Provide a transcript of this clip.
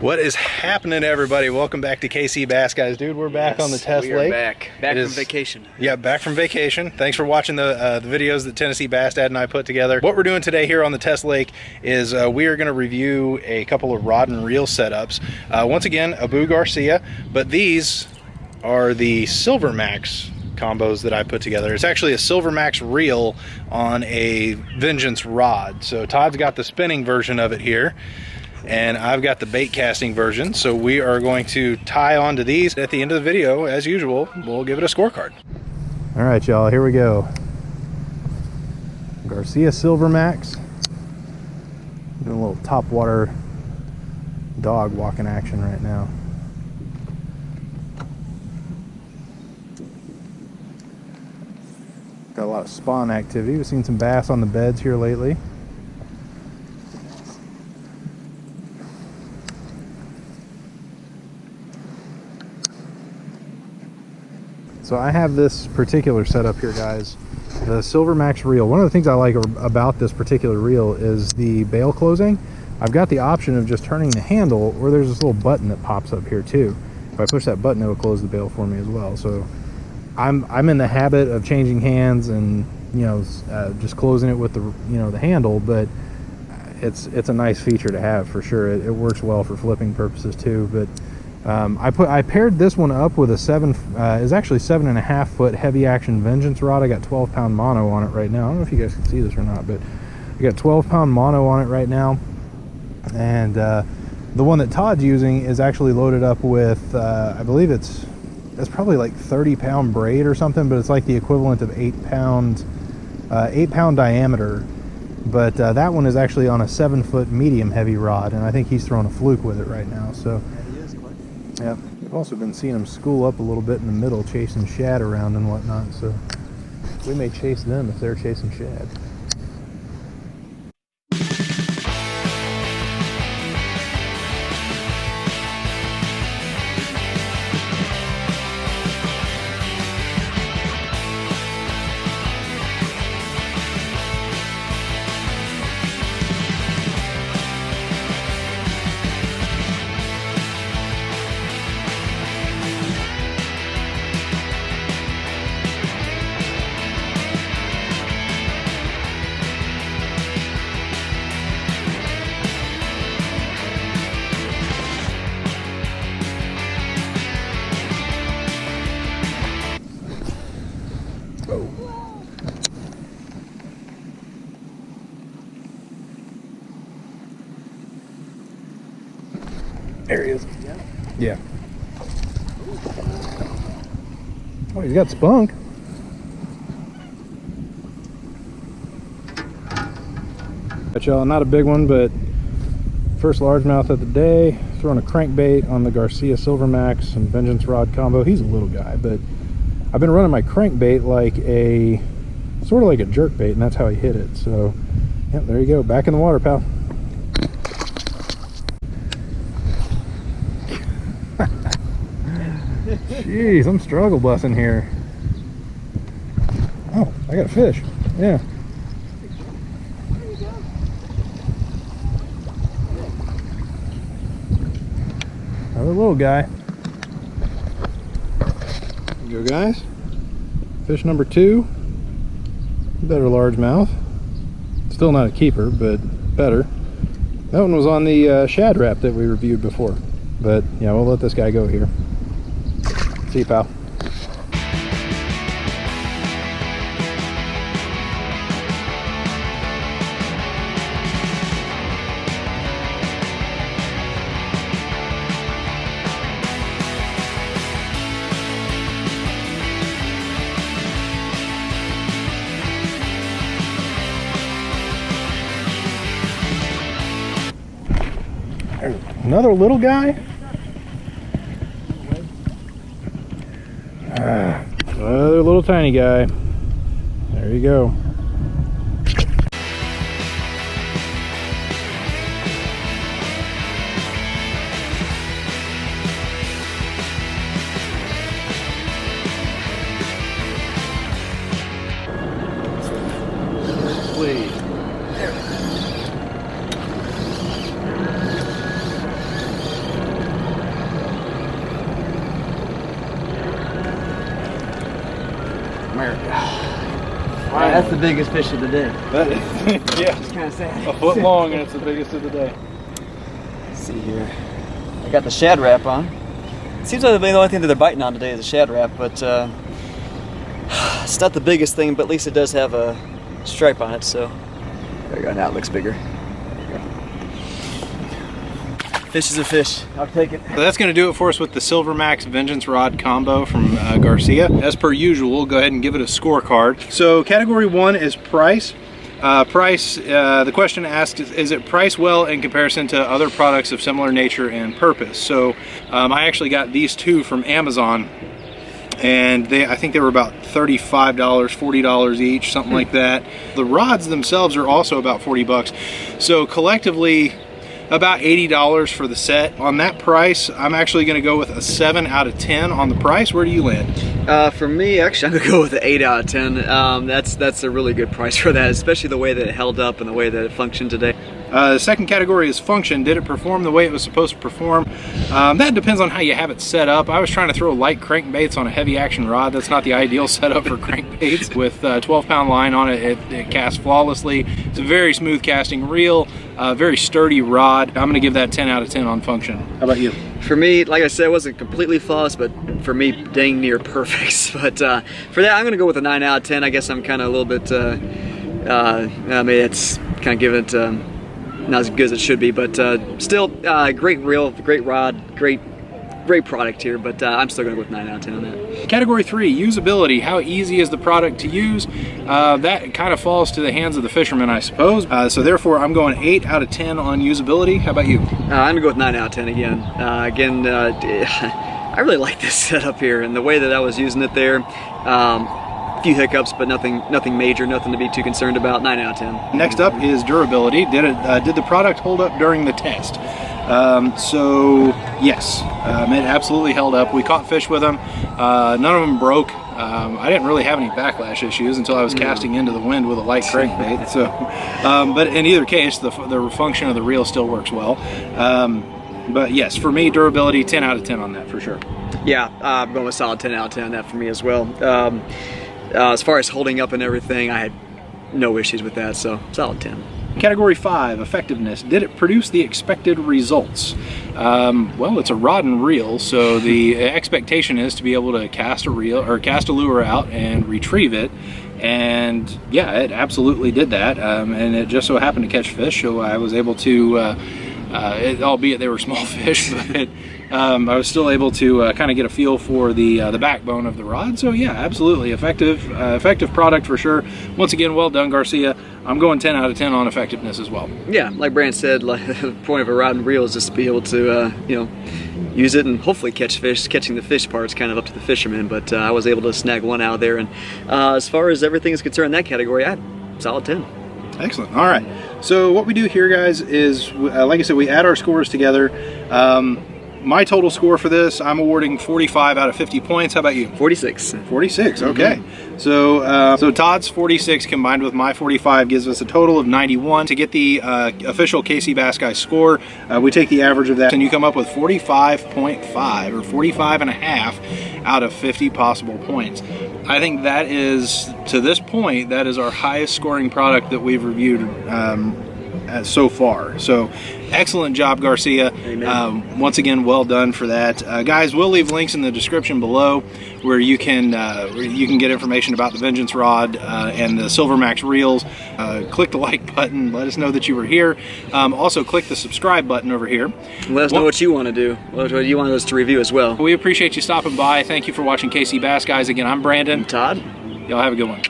What is happening, everybody? Welcome back to KCbassguys, dude. We're back on the test lake. We are back from vacation. Yeah, back from vacation. Thanks for watching the videos that Tennessee Bass Dad and I put together. What we're doing today here on the test lake is we are going to review a couple of rod and reel setups. Once again, Abu Garcia, but these are the SilverMax combos that I put together. It's actually a SilverMax reel on a Vengeance rod. So Todd's got the spinning version of it here, and I've got the bait casting version. So we are going to tie onto these. At the end of the video, as usual, we'll give it a scorecard. All right, y'all, here we go. Garcia SilverMax. Doing a little top water dog walking action right now. Got a lot of spawn activity. We've seen some bass on the beds here lately. So I have this particular setup here, guys, the SilverMax reel. One of the things I like about this particular reel is the bail closing. I've got the option of just turning the handle, or there's this little button that pops up here too. If I push that button, it will close the bail for me as well. So I'm in the habit of changing hands and just closing it with the the handle, but it's a nice feature to have for sure. It works well for flipping purposes too. But I paired this one up with a it's actually 7.5 foot heavy action Vengeance rod. I got 12-pound mono on it right now. I don't know if you guys can see this or not, but I got 12-pound mono on it right now. And the one that Todd's using is actually loaded up with I believe it's probably like 30-pound braid or something, but it's like the equivalent of 8-pound diameter. But that one is actually on a 7-foot medium heavy rod, and I think he's throwing a fluke with it right now. So yeah, I've also been seeing them school up a little bit in the middle, chasing shad around and whatnot, so we may chase them if they're chasing shad. There he is. Yeah. Oh, he's got spunk. But y'all, not a big one, but first largemouth of the day. Throwing a crankbait on the Garcia SilverMax and Vengeance rod combo. He's a little guy, but I've been running my crankbait like sort of like a jerk bait, and that's how he hit it. So, yep, there you go. Back in the water, pal. Jeez, I'm struggle bussing here. Oh, I got a fish. Yeah. Another little guy. There you go, guys. Fish number 2. Better largemouth. Still not a keeper, but better. That one was on the shad wrap that we reviewed before. But yeah, we'll let this guy go here. See you, pal. Another little guy? Another little tiny guy. There you go. Please. That's the biggest fish of the day. That is, yeah. It's kind of sad. A foot long, and it's the biggest of the day. Let's see here. I got the shad wrap on. It seems like the only thing that they're biting on today is a shad wrap, but it's not the biggest thing, but at least it does have a stripe on it, so there you go. Now it looks bigger. Fish is a fish. I'll take it. So that's going to do it for us with the SilverMax Vengeance Rod combo from Garcia. As per usual, we'll go ahead and give it a scorecard. So category 1 is price. The question asked is it priced well in comparison to other products of similar nature and purpose? So I actually got these two from Amazon, and I think they were about $35, $40 each, something like that. The rods themselves are also about 40 bucks. So collectively, about $80 for the set. On that price, I'm actually going to go with a 7 out of 10 on the price. Where do you land? For me, actually, I'm going to go with an 8 out of 10. That's a really good price for that, especially the way that it held up and the way that it functioned today. The second category is function. Did it perform the way it was supposed to perform? That depends on how you have it set up. I was trying to throw light crankbaits on a heavy action rod. That's not the ideal setup for crankbaits. With 12-pound line on it, it casts flawlessly. It's a very smooth casting reel, very sturdy rod. I'm going to give that 10 out of 10 on function. How about you? For me, like I said, it wasn't completely flawless, but for me, dang near perfect. But for that, I'm going to go with a 9 out of 10. I guess I'm kind of a little bit, I mean, it's kind of giving it not as good as it should be, but still, great reel, great rod, great product here, but I'm still going to go with 9 out of 10 on that. Category 3, usability. How easy is the product to use? That kind of falls to the hands of the fisherman, I suppose. So therefore, I'm going 8 out of 10 on usability. How about you? I'm going to go with 9 out of 10 again. I really like this setup here, and the way that I was using it there. A few hiccups, but nothing major, nothing to be too concerned about. 9 out of 10. Next up is durability. Did the product hold up during the test? So yes, it absolutely held up. We caught fish with them. None of them broke. I didn't really have any backlash issues until I was casting into the wind with a light crankbait. So, but in either case, the function of the reel still works well. But yes, for me, durability, 10 out of 10 on that for sure. Yeah, I'm going with solid 10 out of 10 on that for me as well. As far as holding up and everything, I had no issues with that, so solid 10. Category 5, effectiveness. Did it produce the expected results? Well, it's a rod and reel, so the expectation is to be able to cast a reel or cast a lure out and retrieve it. And yeah, it absolutely did that. And it just so happened to catch fish, so I was able to, albeit they were small fish, but I was still able to kind of get a feel for the backbone of the rod. So yeah, absolutely effective product for sure. Once again, well done, Garcia. I'm going 10 out of 10 on effectiveness as well. Yeah, like Brandon said, like, the point of a rod and reel is just to be able to, use it and hopefully catch fish. Catching the fish part's kind of up to the fisherman, but I was able to snag one out there. And as far as everything is concerned in that category, solid 10. Excellent. All right. So what we do here, guys, is like I said, we add our scores together. My total score for this, I'm awarding 45 out of 50 points. How about you? 46. 46, okay. So Todd's 46 combined with my 45 gives us a total of 91. To get the official KCbassguys score, we take the average of that, and you come up with 45.5 or 45 and a half out of 50 possible points. I think that is, to this point, that is our highest scoring product that we've reviewed so far. So excellent job, Garcia. Once again, well done for that. Guys, we'll leave links in the description below where you can get information about the Vengeance Rod and the SilverMax reels. Click the like button, let us know that you were here. Also click the subscribe button over here. Let us know what you want to do, what you want us to review as well. We appreciate you stopping by. Thank you for watching KC Bass Guys. Again, I'm Brandon. I'm Todd. Y'all have a good one.